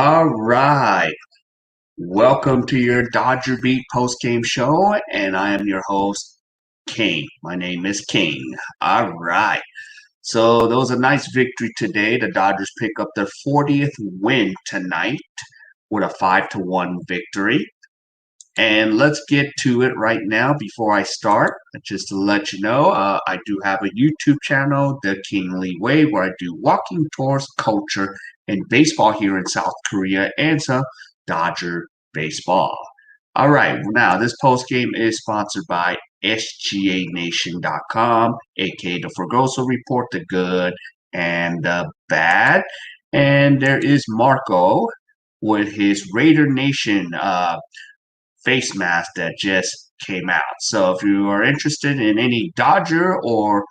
All right. Welcome to your Dodger Beat post-game show, and I am your host, King. My name is King. All right. So that was a nice victory today. The Dodgers pick up their 40th win tonight with a 5-1 victory. And let's get to it right now before I start. Just to let you know, I do have a YouTube channel, The Kingly Way, where I do walking tours, culture, and baseball here in South Korea and some Dodger baseball. All right, now this post game is sponsored by SGANation.com, aka the Fergoso Report, the good and the bad. And there is Marco with his Raider Nation face mask that just came out. So if you are interested in any Dodger or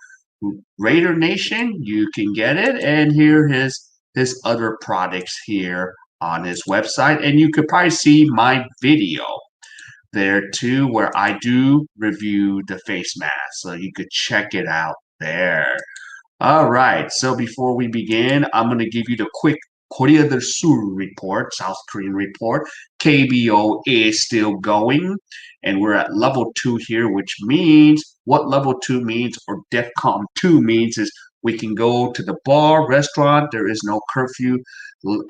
Raider Nation, you can get it. And here his other products here on his website. And you could probably see my video there too, where I do review the face mask. So you could check it out there. All right. So before we begin, I'm going to give you the quick Korea del Sur report, South Korean report. KBO is still going, and we're at level 2 here, which means what level 2 means, or DEFCON 2 means, is we can go to the bar, restaurant. There is no curfew.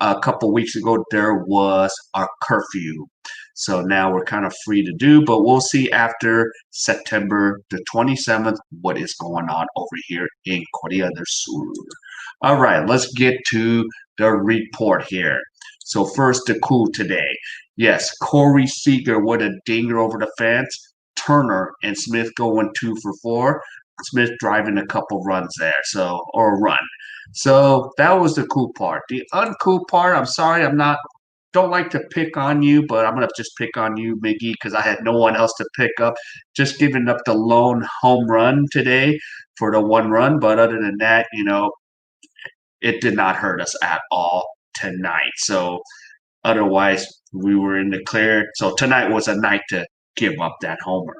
A couple weeks ago, there was a curfew. So now we're kind of free to do, but we'll see after September the 27th what is going on over here in Korea del Sur. All right, let's get to the report here. So first, the coup today. Yes, Corey Seager with a dinger over the fence. Turner and Smith going 2 for 4. Smith driving a couple runs there, or a run. So that was the cool part. The uncool part, I'm sorry, I'm not don't like to pick on you, but I'm gonna just pick on you, Miggy, because I had no one else to pick up. Just giving up the lone home run today for the 1 run, but other than that, it did not hurt us at all tonight. So otherwise, we were in the clear. So tonight was a night to give up that homer.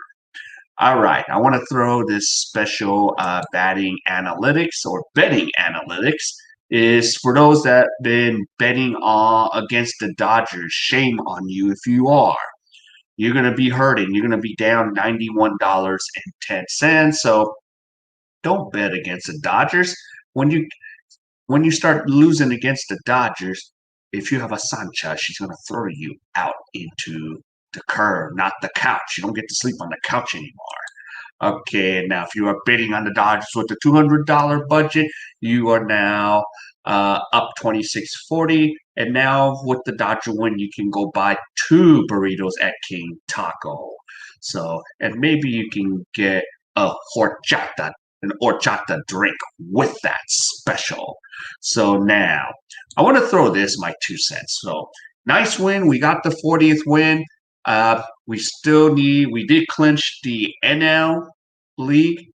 All right, I want to throw this special batting analytics or betting analytics is for those that have been betting against the Dodgers. Shame on you if you are. You're going to be hurting. You're going to be down $91.10. So don't bet against the Dodgers. When you when you start losing against the Dodgers, if you have a Sancha, she's going to throw you out into the curb, not the couch. You don't get to sleep on the couch anymore. Okay, now if you are bidding on the Dodgers with a $200 budget, you are now up 26.40. And now with the Dodger win, you can go buy 2 burritos at King Taco. So, and maybe you can get a an horchata drink with that special. So now, I want to throw this my 2 cents. So, nice win. We got the 40th win. We did clinch the NL League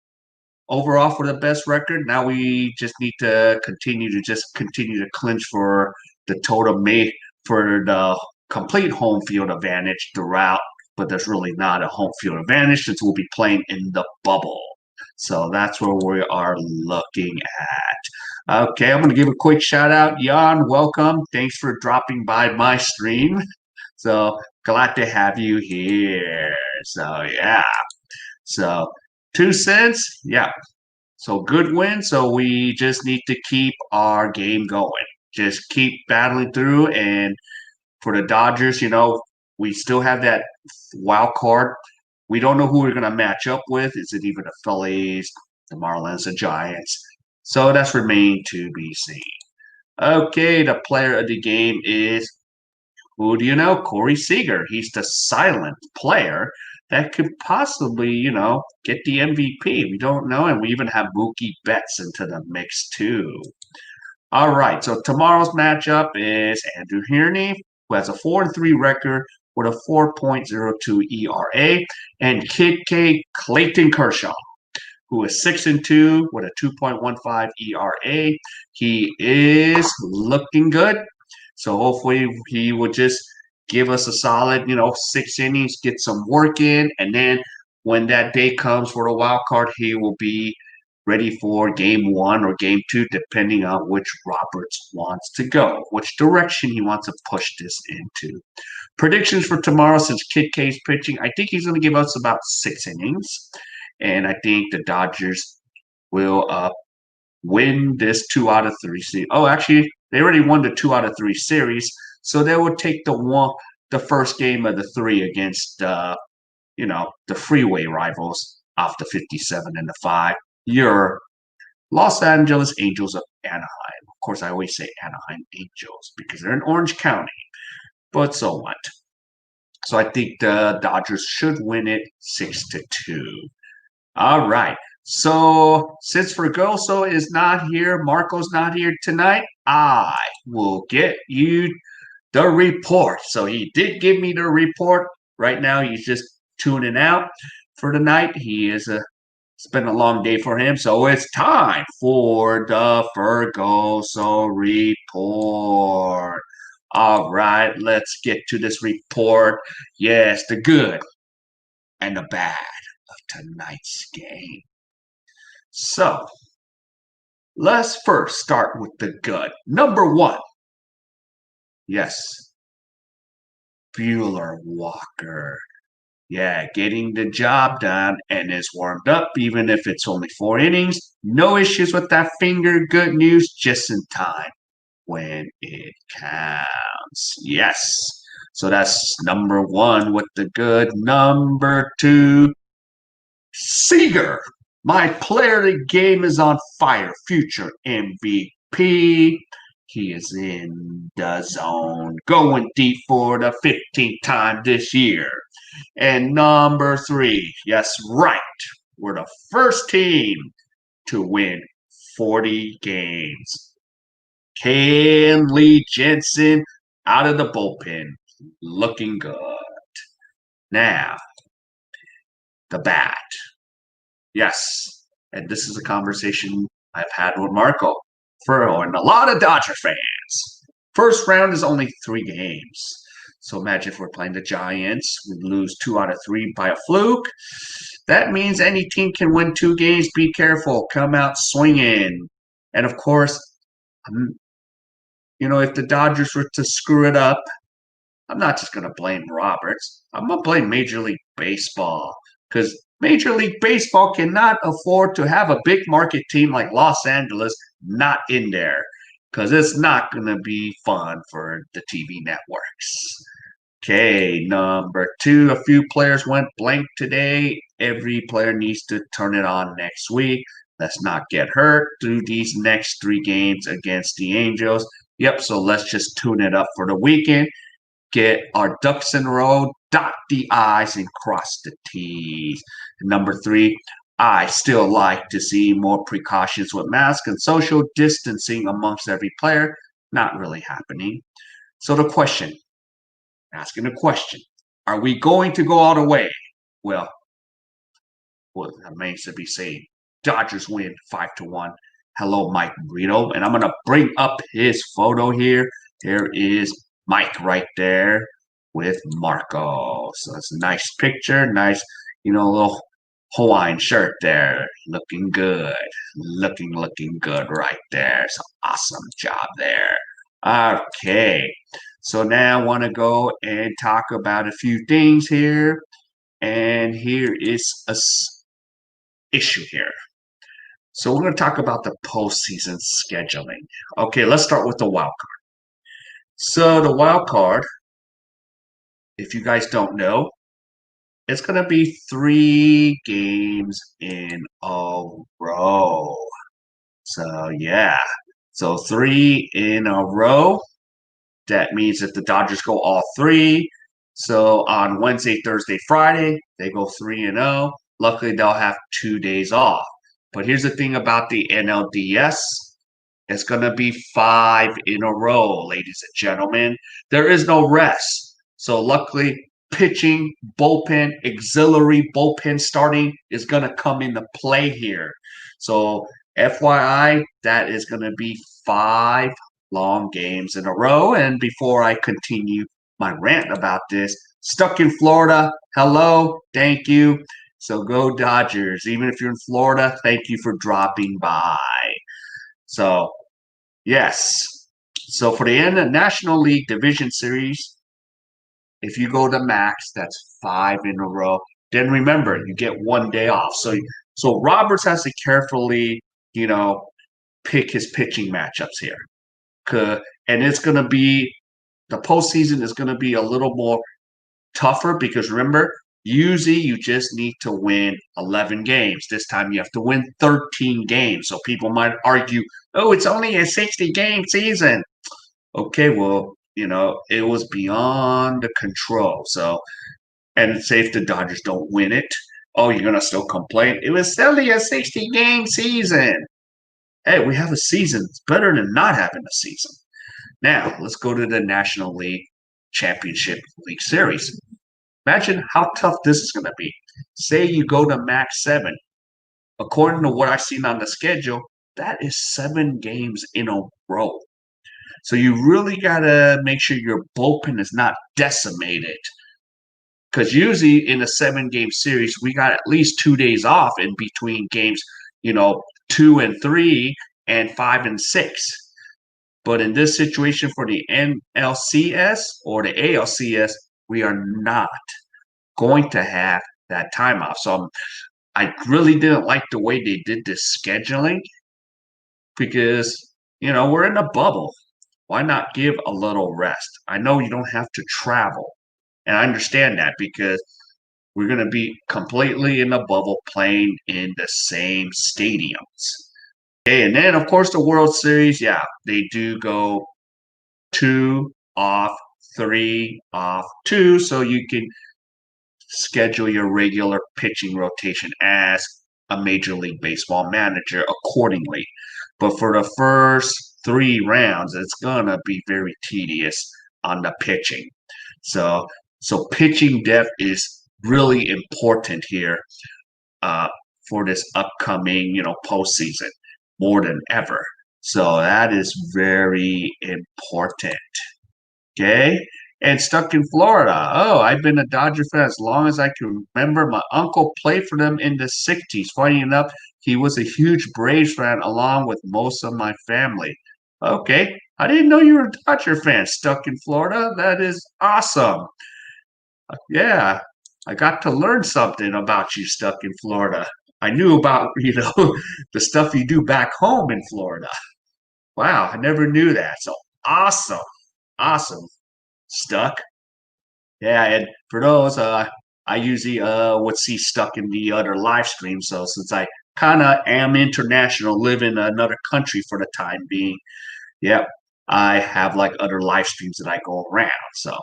overall for the best record. Now we just need to continue to clinch for the for the complete home field advantage throughout. But there's really not a home field advantage since we'll be playing in the bubble. So that's where we are looking at. Okay, I'm going to give a quick shout out. Jan, welcome. Thanks for dropping by my stream. So glad to have you here. So yeah. So 2 cents. Yeah. So good win. So we just need to keep our game going. Just keep battling through. And for the Dodgers, we still have that wild card. We don't know who we're going to match up with. Is it even the Phillies, the Marlins, the Giants? So that's remained to be seen. Okay, the player of the game is, who do you know? Corey Seager. He's the silent player that could possibly, get the MVP. We don't know, and we even have Mookie Betts into the mix too. All right, so tomorrow's matchup is Andrew Hearney, who has a 4-3 record with a 4.02 ERA, and Kid K Clayton Kershaw, who is 6-2 with a 2.15 ERA. He is looking good. So hopefully he will just give us a solid, 6 innings, get some work in, and then when that day comes for the wild card, he will be ready for game one or game two, depending on which Roberts wants to go, which direction he wants to push this into. Predictions for tomorrow, since K.A.E. pitching, I think he's going to give us about 6 innings. And I think the Dodgers will win this 2 out of 3 series. Oh, actually, they already won the 2 out of 3 series, so they will take the first game of the three against the freeway rivals off the 57 and the 5. Your Los Angeles Angels of Anaheim. Of course, I always say Anaheim Angels because they're in Orange County, but so what? So I think the Dodgers should win it 6-2. All right. So since Fergoso is not here, Marco's not here tonight, I will get you the report. So he did give me the report. Right now, he's just tuning out for the night. It's been a long day for him, so it's time for the Fergoso report. All right, let's get to this report. Yes, the good and the bad of tonight's game. So, let's first start with the good. Number one. Yes, Bueller Walker. Yeah, getting the job done and is warmed up, even if it's only 4 innings. No issues with that finger. Good news, just in time when it counts. Yes. So that's number one with the good. Number two, Seager. My player of the game is on fire. Future MVP. He is in the zone, going deep for the 15th time this year. And number three, yes, right, we're the first team to win 40 games. Kenley Jensen out of the bullpen, looking good. Now, the bat. Yes, and this is a conversation I've had with Marco Furcal and a lot of Dodger fans. First round is only 3 games. So imagine if we're playing the Giants, we lose 2 out of 3 by a fluke. That means any team can win 2 games. Be careful. Come out swinging. And of course, if the Dodgers were to screw it up, I'm not just going to blame Roberts. I'm going to blame Major League Baseball because Major League Baseball cannot afford to have a big market team like Los Angeles not in there because it's not going to be fun for the TV networks. Okay, number two, a few players went blank today. Every player needs to turn it on next week. Let's not get hurt through these next 3 games against the Angels. Yep, so let's just tune it up for the weekend. Get our ducks in a row, dot the I's and cross the T's. Number three, I still like to see more precautions with masks and social distancing amongst every player. Not really happening. So the question, asking the question, are we going to go all the way? Well, that remains to be seen. Dodgers win 5-1. Hello, Mike Brito. And I'm going to bring up his photo here. There is Mike right there with Marco. So it's a nice picture. Nice, little Hawaiian shirt there. Looking good. Looking good right there. So awesome job there. Okay. So now I want to go and talk about a few things here. And here is a issue here. So we're going to talk about the postseason scheduling. Okay, let's start with the wild card. So the wild card, if you guys don't know, it's going to be 3 games in a row. So yeah, so 3 in a row. That means if the Dodgers go all 3, so on Wednesday, Thursday, Friday, they go 3-0. Luckily, they'll have 2 days off. But here's the thing about the NLDS. It's going to be 5 in a row, ladies and gentlemen. There is no rest. So luckily, pitching, bullpen, auxiliary bullpen starting is going to come into play here. So FYI, that is going to be 5 long games in a row. And before I continue my rant about this, stuck in Florida, hello, thank you. So go Dodgers. Even if you're in Florida, thank you for dropping by. So, yes. So for the end of National League Division Series, if you go to max, that's 5 in a row. Then remember, you get 1 day off. So Roberts has to carefully, you know, pick his pitching matchups here. And it's going to be the postseason is going to be a little more tougher because remember, usually you just need to win 11 games. This time you have to win 13 games. So people might argue, oh, it's only a 60-game season. Okay, well, it was beyond the control. So, and say if the Dodgers don't win it, oh, you're going to still complain. It was only a 60-game season. Hey, we have a season. It's better than not having a season. Now, let's go to the National League Championship League Series. Imagine how tough this is going to be. Say you go to max 7. According to what I've seen on the schedule, that is 7 games in a row. So you really got to make sure your bullpen is not decimated. Because usually in a 7-game series, we got at least 2 days off in between games, 2 and 3 and 5 and 6. But in this situation for the NLCS or the ALCS, we are not going to have that time off. So I really didn't like the way they did this scheduling because, we're in a bubble. Why not give a little rest? I know you don't have to travel. And I understand that because we're going to be completely in a bubble playing in the same stadiums. Okay, and then, of course, the World Series, yeah, they do go 2 off, 3 off, 2, so you can schedule your regular pitching rotation as a Major League Baseball manager accordingly. But for the first 3 rounds, it's gonna be very tedious on the pitching. So pitching depth is really important here for this upcoming, postseason more than ever. So that is very important. Okay. And stuck in Florida. Oh, I've been a Dodger fan as long as I can remember. My uncle played for them in the 60s. Funny enough, he was a huge Braves fan along with most of my family. Okay. I didn't know you were a Dodger fan stuck in Florida. That is awesome. Yeah. I got to learn something about you stuck in Florida. I knew about, the stuff you do back home in Florida. Wow, I never knew that. So awesome. Awesome. Stuck. Yeah, and for those, I usually would see stuck in the other live stream. So since I kind of am international, live in another country for the time being, yep, I have like other live streams that I go around. So,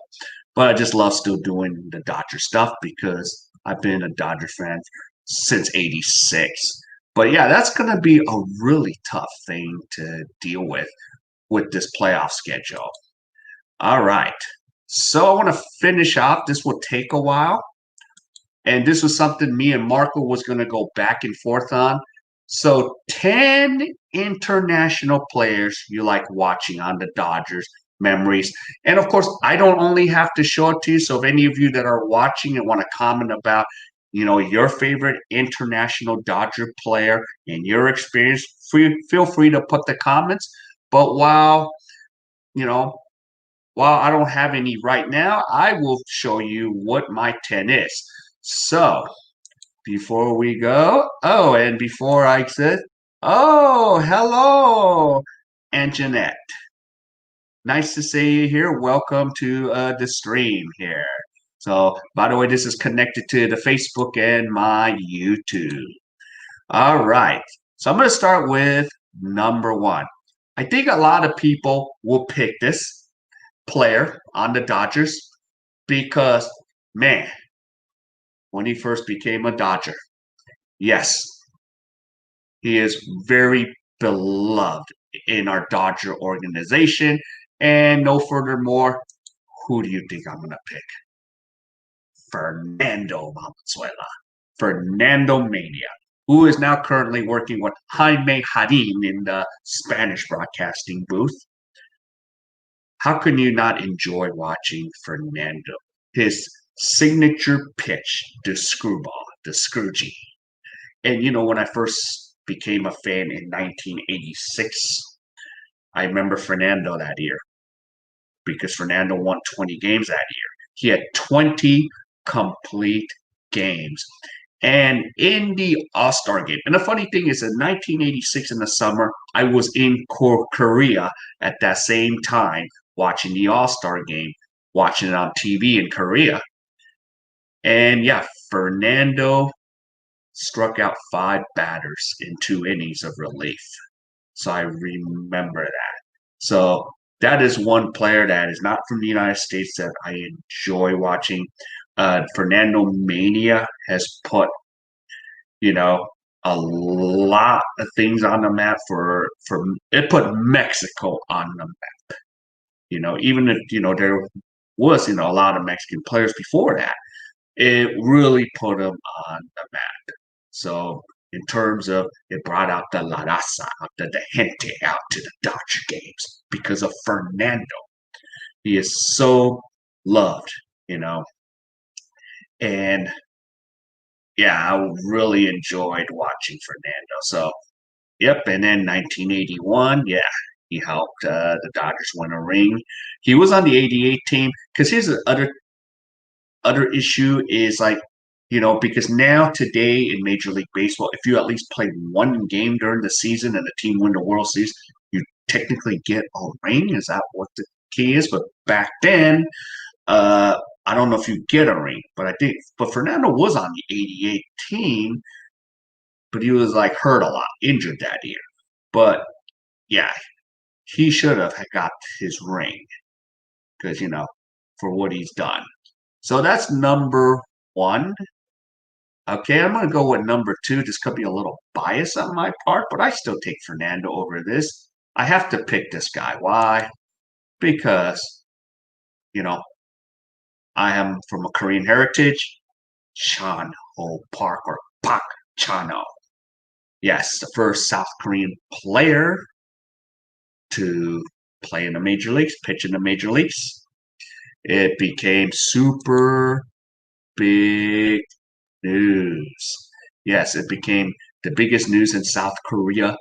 but I just love still doing the Dodger stuff because I've been a Dodger fan since '86. But yeah, that's going to be a really tough thing to deal with this playoff schedule. All right. So I want to finish off. This will take a while. And this was something me and Marco was going to go back and forth on. So 10 international players you like watching on the Dodgers memories. And of course, I don't only have to show it to you. So if any of you that are watching and want to comment about, your favorite international Dodger player and your experience, feel free to put the comments. But you know, while I don't have any right now, I will show you what my 10 is. So, before we go, and before I said, hello, Aunt Jeanette. Nice to see you here. Welcome to the stream here. So, by the way, this is connected to the Facebook and my YouTube. All right. So, I'm going to start with number 1. I think a lot of people will pick this player on the Dodgers because, man, when he first became a Dodger, yes, he is very beloved in our Dodger organization. And no furthermore, who do you think I'm going to pick? Fernando Valenzuela, Fernando Mania, who is now currently working with Jaime Harin in the Spanish broadcasting booth. How can you not enjoy watching Fernando? His signature pitch, the screwball. the Scroogey. And when I first became a fan in 1986, I remember Fernando that year because Fernando won 20 games that year. He had 20 complete games. And in the All Star game, and the funny thing is, in 1986 in the summer, I was in Korea at that same time watching the All Star game, watching it on TV in Korea. And yeah, Fernando struck out 5 batters in 2 innings of relief. So I remember that. So that is one player that is not from the United States that I enjoy watching. Fernando Mania has put, you know, a lot of things on the map for it put Mexico on the map. Even if there was a lot of Mexican players before that, it really put them on the map. So in terms of it brought out the La Raza, the gente out to the Dodger games because of Fernando. He is so loved, and yeah, I really enjoyed watching Fernando. So, yep, and then 1981, yeah, he helped the Dodgers win a ring. He was on the 88 team because here's the other issue is like, because now today in Major League Baseball, if you at least play one game during the season and the team win the World Series, you technically get a ring. Is that what the key is? But back then, I don't know if you get a ring, but Fernando was on the 88 team, but he was like hurt a lot, injured that year. But yeah, he should have got his ring because, for what he's done. So that's number one. Okay, I'm going to go with number two. This could be a little bias on my part, but I still take Fernando over this. I have to pick this guy. Why? Because, you know, I am from a Korean heritage. Hyun Ho Park or Pak Chano. Yes, the first South Korean player to play in the major leagues, pitch in the major leagues. It became super big news. Yes, it became the biggest news in South Korea.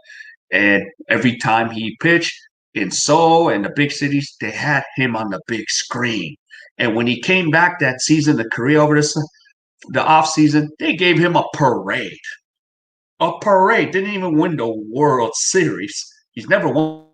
And every time he pitched in Seoul and the big cities, they had him on the big screen. And when he came back that season to Korea over the off season, they gave him a parade. A parade. Didn't even win the World Series. He's never won.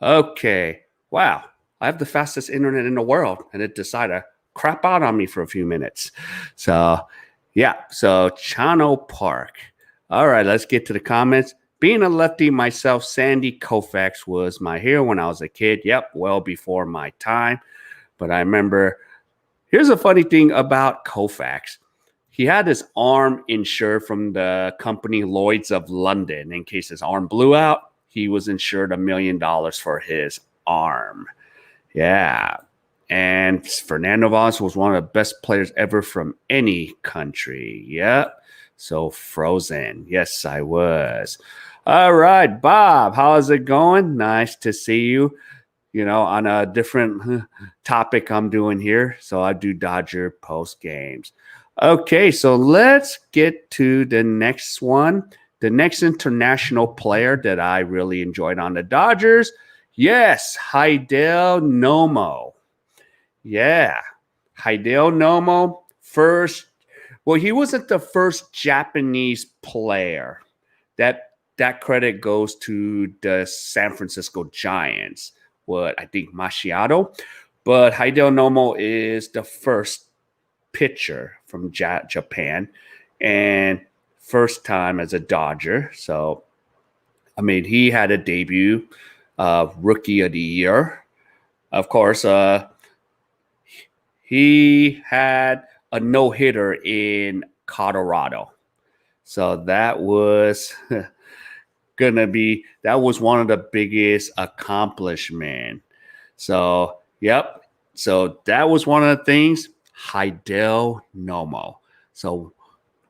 Okay. Wow. I have the fastest internet in the world, and it decided to crap out on me for a few minutes. So, yeah. So, Chano Park. All right. Let's get to the comments. Being a lefty myself, Sandy Koufax was my hero when I was a kid. Yep. Well before my time. But I remember here's a funny thing about Koufax. He had his arm insured from the company Lloyd's of London. In case his arm blew out, he was insured $1 million for his arm. Yeah. And Fernando Valenzuela was one of the best players ever from any country. Yep. So Frozen. Yes, I was. All right, Bob, how's it going? Nice to see you. On a different topic I'm doing here. So I do Dodger post games. Okay, so let's get to the next one. The next international player that I really enjoyed on the Dodgers. Yes, Hideo Nomo. Yeah, Hideo Nomo. Well, he wasn't the first Japanese player. That credit goes to the San Francisco Giants. What I think Mashiado, but Hideo Nomo is the first pitcher from Japan and first time as a Dodger. So, I mean, he had a debut, Rookie of the Year. Of course, he had a no hitter in Colorado. So that was that was one of the biggest accomplishments. So, yep. So that was one of the things. Hideo Nomo. So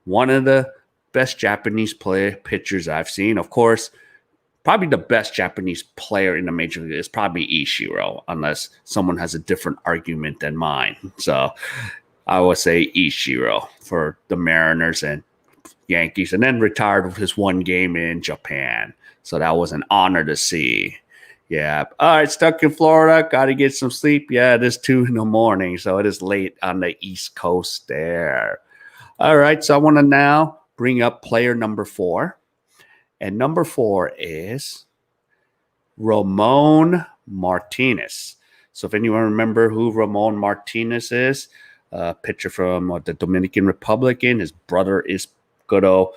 one of the best Japanese pitchers I've seen. Of course, probably the best Japanese player in the major league is probably Ichiro, unless someone has a different argument than mine. So I would say Ichiro for the Mariners and Yankees, and then retired with his one game in Japan. So that was an honor to see. Yeah. All right. Stuck in Florida. Got to get some sleep. Yeah, it is 2 a.m. So it is late on the East Coast there. All right. So I want to now bring up player number 4. And number 4 is Ramon Martinez. So if anyone remember who Ramon Martinez is, pitcher from the Dominican Republic. His brother is good old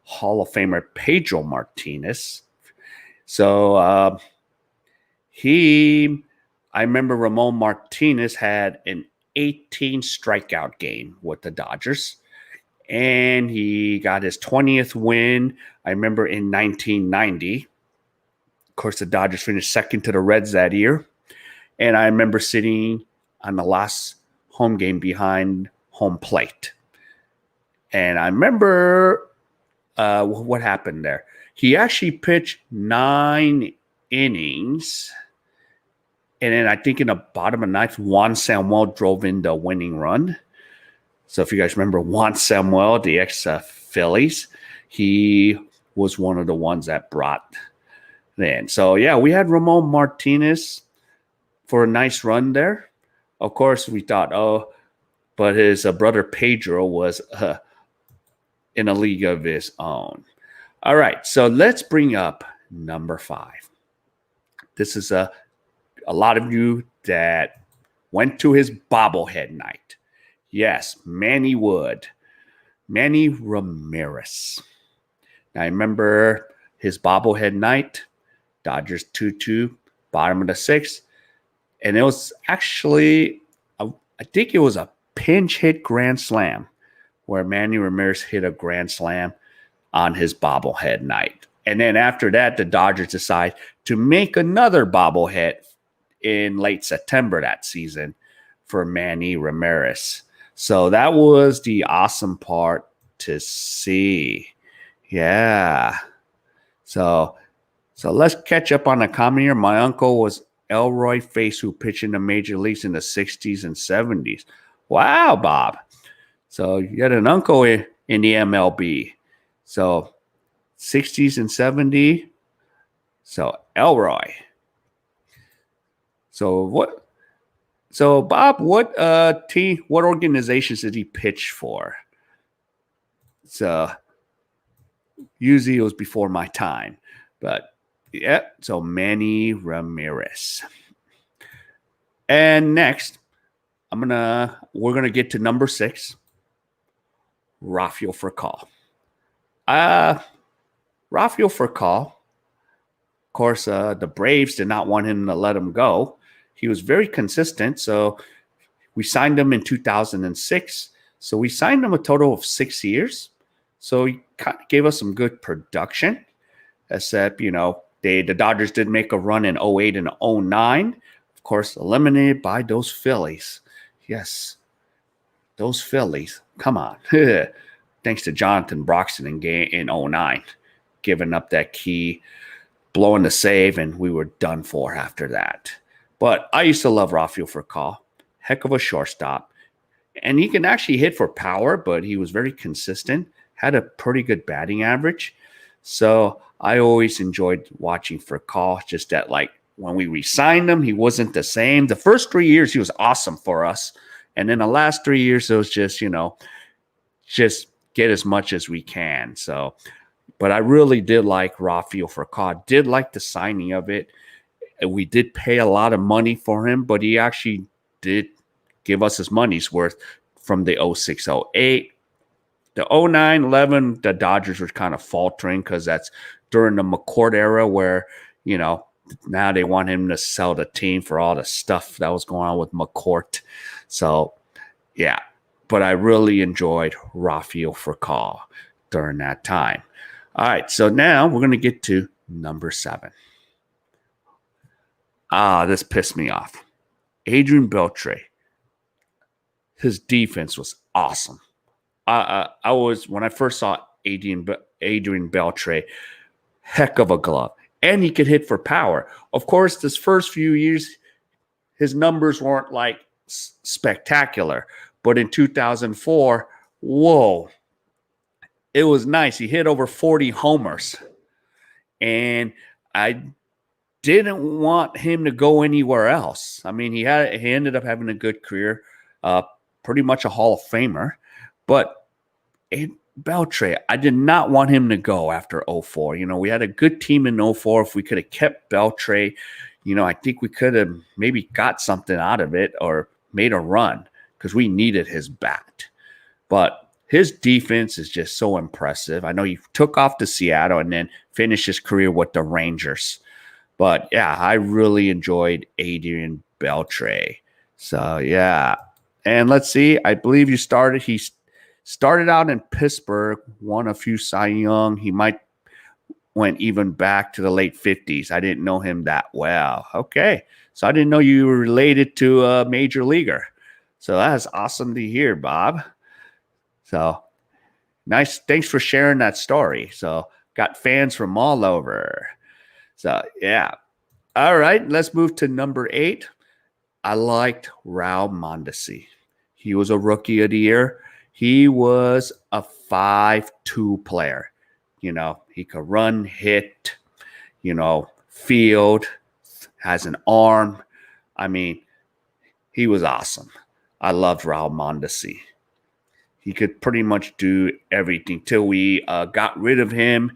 Hall of Famer Pedro Martinez. So I remember Ramon Martinez had an 18 strikeout game with the Dodgers, and he got his 20th win. I remember in 1990. Of course, the Dodgers finished second to the Reds that year, and I remember sitting on the last home game behind home plate. And I remember what happened there. He actually pitched 9 innings. And then I think in the bottom of the 9th, Juan Samuel drove in the winning run. So if you guys remember Juan Samuel, the ex-Phillies, he was one of the ones that brought in. So, yeah, we had Ramon Martinez for a nice run there. Of course, we thought, but his brother Pedro was in a league of his own. All right, so let's bring up number 5. This is a lot of you that went to his bobblehead night. Yes, Manny Ramirez. Now, I remember his bobblehead night, Dodgers 2-2, bottom of the 6th. And it was actually, I think it was a pinch hit grand slam where Manny Ramirez hit a grand slam on his bobblehead night. And then after that, the Dodgers decide to make another bobblehead in late September that season for Manny Ramirez. So that was the awesome part to see. Yeah. So let's catch up on the common year. My uncle was Elroy Face, who pitched in the major leagues in the 60s and 70s. Wow, Bob. So you had an uncle in the MLB. So 60s and 70s. So Elroy. So Bob, what organizations did he pitch for? So usually it was before my time, but yeah. So Manny Ramirez. And next, we're gonna get to number 6, Rafael Furcal. Rafael Furcal. Of course, the Braves did not want him to let him go. He was very consistent, so we signed him in 2006. So we signed him a total of 6 years. So he kind of gave us some good production, except, the Dodgers did make a run in 08 and 09. of course, eliminated by those Phillies. Yes, those Phillies. Come on. Thanks to Jonathan Broxton in 09, giving up that key, blowing the save, and we were done for after that. But I used to love Rafael Furcal. Heck of a shortstop. And he can actually hit for power, but he was very consistent, had a pretty good batting average. So I always enjoyed watching Furcal, just that, like, when we re-signed him, he wasn't the same. The first 3 years, he was awesome for us. And then the last 3 years, it was just, just get as much as we can. So, but I really did like Rafael Furcal. Did like the signing of it. We did pay a lot of money for him, but he actually did give us his money's worth from the 06, 08. The 09, 11, the Dodgers were kind of faltering because that's during the McCourt era where, now they want him to sell the team for all the stuff that was going on with McCourt. So, yeah. But I really enjoyed Rafael Furcal during that time. All right, so now we're going to get to number 7. This pissed me off. Adrian Beltre. His defense was awesome. When I first saw Adrian Beltre, heck of a glove. And he could hit for power. Of course, this first few years, his numbers weren't like spectacular. But in 2004, whoa, it was nice. He hit over 40 homers. And I didn't want him to go anywhere else. I mean, he ended up having a good career, pretty much a Hall of Famer. But Beltre, I did not want him to go after 04. We had a good team in 04. If we could have kept Beltre, I think we could have maybe got something out of it or made a run because we needed his bat. But his defense is just so impressive. I know he took off to Seattle and then finished his career with the Rangers. But, yeah, I really enjoyed Adrian Beltre. So, yeah. And let's see. I believe he started out in Pittsburgh, won a few Cy Young. He might went even back to the late 50s. I didn't know him that well. Okay. So I didn't know you were related to a major leaguer. So that's awesome to hear, Bob. So nice. Thanks for sharing that story. So got fans from all over. So, yeah. All right. Let's move to number 8. I liked Raul Mondesi. He was a rookie of the year. He was a 5'2" player. He could run, hit, field, has an arm. I mean, he was awesome. I loved Raul Mondesi. He could pretty much do everything till we got rid of him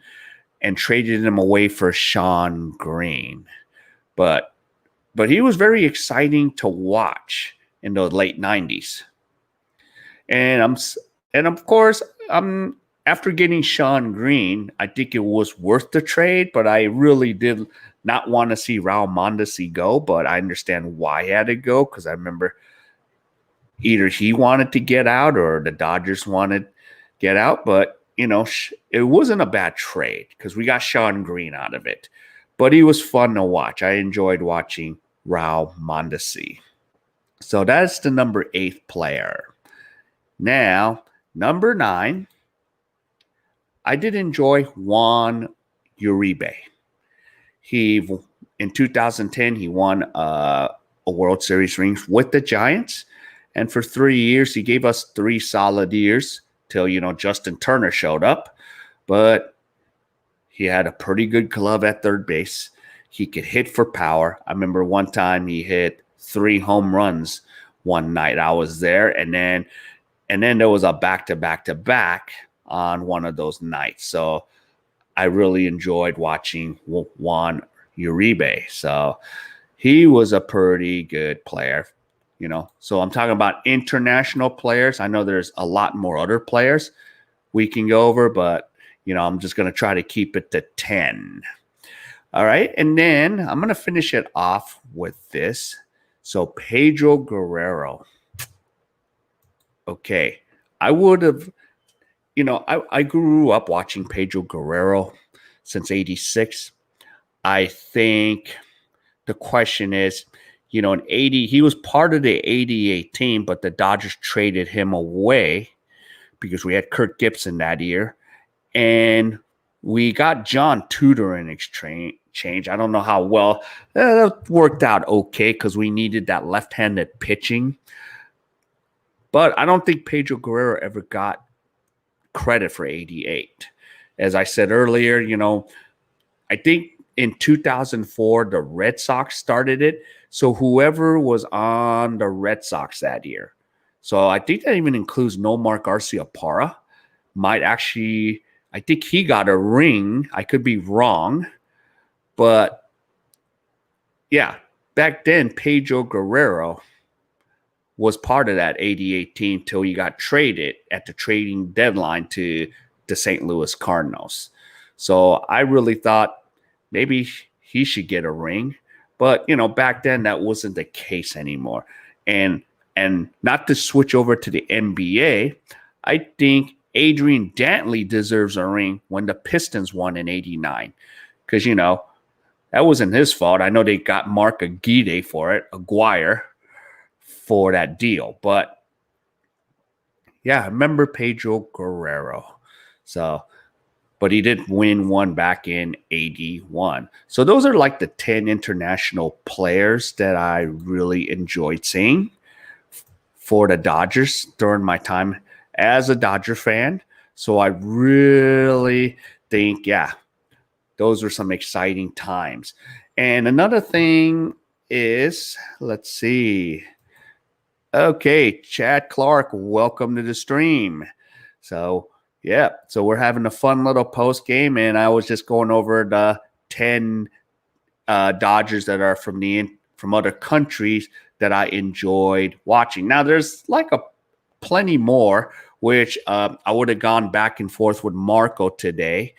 and traded him away for Shawn Green. But he was very exciting to watch in the late 90s. And of course, after getting Shawn Green, I think it was worth the trade, but I really did not want to see Raul Mondesi go, but I understand why he had to go because I remember either he wanted to get out or the Dodgers wanted to get out, but it wasn't a bad trade because we got Shawn Green out of it. But he was fun to watch. I enjoyed watching Raul Mondesi. So that's the number 8 player. Now, number 9, I did enjoy Juan Uribe. In 2010, he won a World Series ring with the Giants. And for 3 years, he gave us 3 solid years till, Justin Turner showed up. But he had a pretty good glove at third base. He could hit for power. I remember one time he hit 3 home runs one night. I was there, and then there was a back-to-back on one of those nights. So I really enjoyed watching Juan Uribe. So he was a pretty good player, So I'm talking about international players. I know there's a lot more other players we can go over, but, I'm just going to try to keep it to 10. All right. And then I'm going to finish it off with this. So Pedro Guerrero. Okay. I would have, I grew up watching Pedro Guerrero since 86. I think the question is, in 80, he was part of the 88 team, but the Dodgers traded him away because we had Kirk Gibson that year. And we got John Tudor in exchange. I don't know how well. That worked out okay because we needed that left-handed pitching. But I don't think Pedro Guerrero ever got credit for 88. As I said earlier, I think in 2004, the Red Sox started it. So whoever was on the Red Sox that year. So I think that even includes Nomar Garciaparra. Might actually, I think he got a ring. I could be wrong. But yeah, back then, Pedro Guerrero was part of that 88 team till he got traded at the trading deadline to the St. Louis Cardinals. So I really thought maybe he should get a ring. But, back then that wasn't the case anymore. And not to switch over to the NBA, I think Adrian Dantley deserves a ring when the Pistons won in 89. Because, that wasn't his fault. I know they got Mark Aguirre for that deal. But, yeah, I remember Pedro Guerrero. But he did win one back in 81. So those are like the 10 international players that I really enjoyed seeing for the Dodgers during my time as a Dodger fan. So I really think, those were some exciting times. And another thing is, let's see. Okay, Chad Clark, welcome to the stream. So we're having a fun little post game, and I was just going over the 10 Dodgers that are from other countries that I enjoyed watching. Now, there's like plenty more, which I would have gone back and forth with Marco today.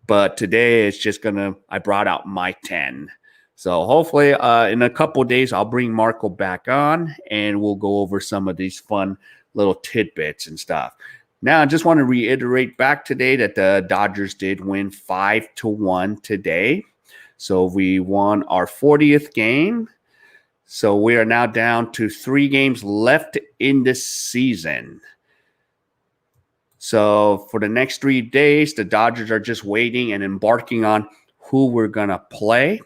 But today it's just I brought out my 10. So hopefully in a couple of days, I'll bring Marco back on, and we'll go over some of these fun little tidbits and stuff. Now, I just want to reiterate back today that the Dodgers did win 5-1 today. So we won our 40th game. So we are now down to 3 games left in the season. So for the next 3 days, the Dodgers are just waiting and embarking on who we're going to play.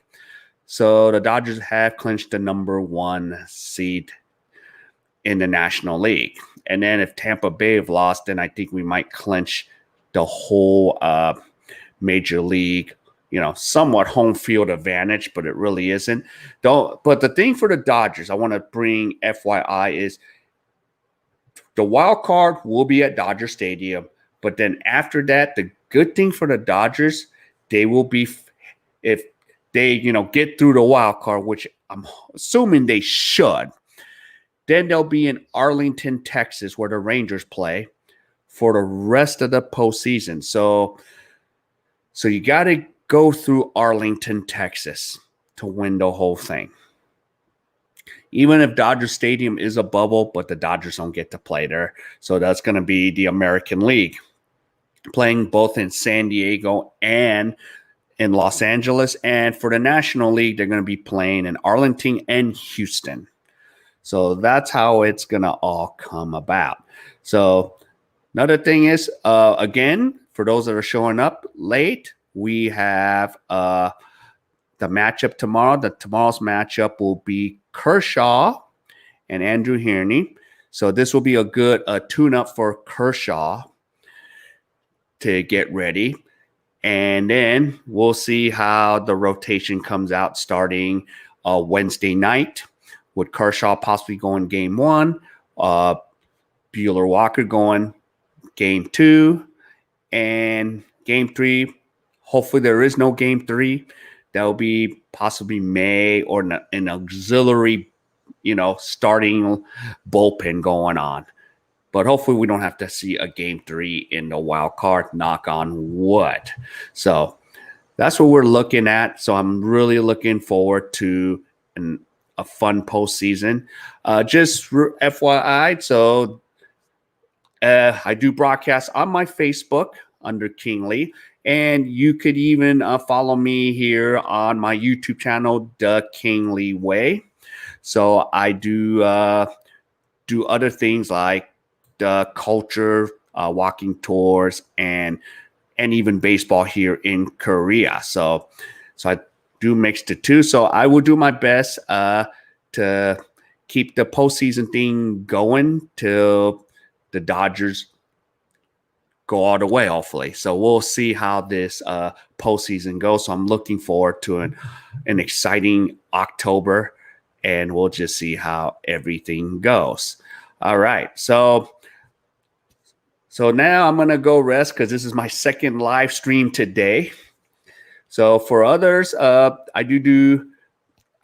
So the Dodgers have clinched the number 1 seed in the National League. And then if Tampa Bay have lost, then I think we might clinch the whole major league, somewhat home field advantage, but it really isn't. But the thing for the Dodgers, I want to bring FYI is the wild card will be at Dodger Stadium. But then after that, the good thing for the Dodgers, they will be, if they, get through the wild card, which I'm assuming they should, then they'll be in Arlington, Texas, where the Rangers play for the rest of the postseason. So you got to go through Arlington, Texas to win the whole thing. Even if Dodger Stadium is a bubble, but the Dodgers don't get to play there. So that's going to be the American League, playing both in San Diego and in Los Angeles. And for the National League, they're going to be playing in Arlington and Houston. So that's how it's going to all come about. So another thing is, again, for those that are showing up late, we have the matchup tomorrow. Tomorrow's matchup will be Kershaw and Andrew Heaney. So this will be a good tune-up for Kershaw to get ready. And then we'll see how the rotation comes out starting Wednesday night, with Kershaw possibly going game 1, Buehler Walker going game 2, and game 3. Hopefully there is no game 3. That will be possibly May or an auxiliary, starting bullpen going on. But hopefully we don't have to see a game 3 in the wild card, knock on wood. So that's what we're looking at. So I'm really looking forward to a fun postseason. Just FYI, so I do broadcast on my Facebook under King Lee. And you could even follow me here on my YouTube channel, The King Lee Way. So I do other things like the culture, walking tours, and even baseball here in Korea. So I do mix the two. So I will do my best to keep the postseason thing going till the Dodgers go all the way, hopefully. So we'll see how this postseason goes. So I'm looking forward to an exciting October, and we'll just see how everything goes. All right. So now I'm going to go rest because this is my second live stream today. So for others, I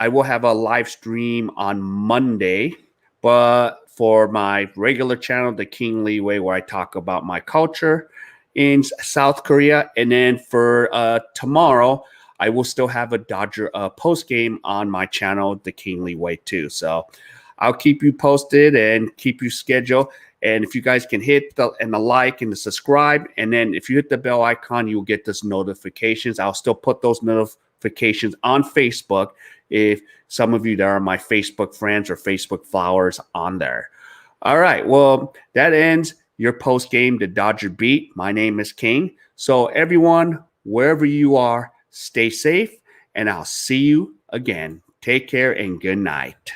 will have a live stream on Monday, but for my regular channel, The King Lee Way, where I talk about my culture in South Korea. And then for tomorrow, I will still have a Dodger post game on my channel, The King Lee Way too. So I'll keep you posted and keep you scheduled. And if you guys can hit the like and the subscribe, and then if you hit the bell icon, you'll get those notifications. I'll still put those notifications on Facebook if some of you that are my Facebook friends or Facebook followers on there. All right. Well, that ends your post game, the Dodger Beat. My name is King. So everyone, wherever you are, stay safe, and I'll see you again. Take care and good night.